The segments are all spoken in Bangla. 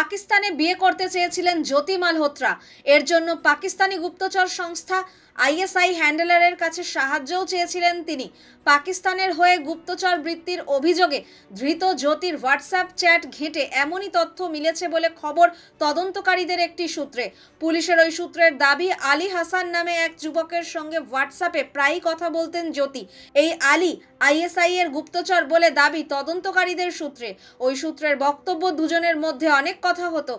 পাকিস্তানে বিয়ে করতে চেয়েছিলেন জ্যোতি মালহোত্রা। এর জন্য পাকিস্তানি গুপ্তচর সংস্থা আইএসআই হ্যান্ডলারের কাছে সাহায্যও চেয়েছিলেন তিনি। পাকিস্তানের হয়ে গুপ্তচর বৃত্তির অভিযোগে ধৃত জ্যোতির হোয়াটসঅ্যাপ চ্যাট ঘেঁটে এমনই তথ্য মিলেছে বলে খবর তদন্তকারীদের একটি সূত্রে। পুলিশের ওই সূত্রের দাবি, আলী হাসান নামে এক যুবকের সঙ্গে হোয়াটসঅ্যাপে প্রায়ই কথা বলতেন জ্যোতি। এই আলী আইএসআই এর গুপ্তচর বলে দাবি তদন্তকারীদের সূত্রে। ওই সূত্রের বক্তব্য, দুজনের মধ্যে অনেক কথা হতো।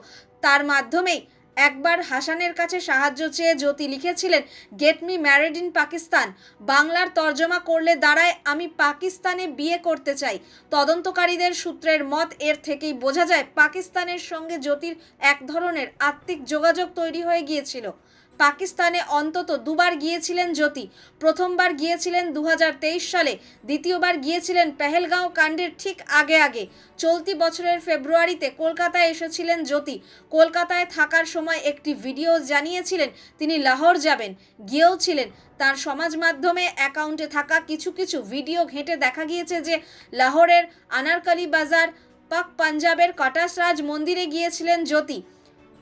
তার মাধ্যমেই একবার হাসানের কাছে সাহায্য চেয়ে জ্যোতি লিখেছিলেন, get me married in Pakistan. বাংলার তর্জমা করলে দাঁড়ায়, আমি পাকিস্তানে বিয়ে করতে চাই। তদন্তকারীদের সূত্রের মত, এর থেকেই বোঝা যায় পাকিস্তানের সঙ্গে জ্যোতির এক ধরনের আত্মিক যোগাযোগ তৈরি হয়ে গিয়েছিল। পাকিস্তানে অন্তত দুবার গিয়েছিলেন জ্যোতি। প্রথমবার গিয়েছিলেন 2023 সালে, দ্বিতীয়বার গিয়েছিলেন পেহেলগাঁও কাণ্ডের ঠিক আগে। চলতি বছরের ফেব্রুয়ারিতে কলকাতায় এসেছিলেন জ্যোতি। কলকাতায় থাকার সময় একটি ভিডিও জানিয়েছিলেন তিনি লাহোর যাবেন, গিয়েও ছিলেন। তার সমাজ মাধ্যমে অ্যাকাউন্টে থাকা কিছু ভিডিও ঘেঁটে দেখা গিয়েছে যে লাহোরের আনারকলি বাজার, পাক পাঞ্জাবের কটাসরাজ মন্দিরে গিয়েছিলেন জ্যোতি।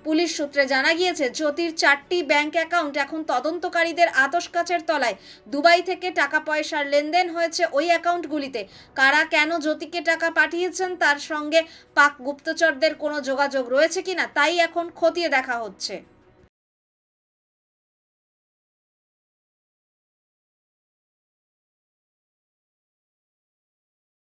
পুলিশ সূত্রে জানা গিয়েছে, জ্যোতির 4টি ব্যাংক অ্যাকাউন্ট এখন তদন্তকারীদের আতশকাচের তলায়। দুবাই থেকে টাকা পয়সার লেনদেন হয়েছে ওই অ্যাকাউন্টগুলিতে। কারা কেন জ্যোতিকে টাকা পাঠিয়েছেন, তার সঙ্গে পাক গুপ্তচরদের কোনো যোগাযোগ রয়েছে কিনা, তাই এখন খতিয়ে দেখা হচ্ছে।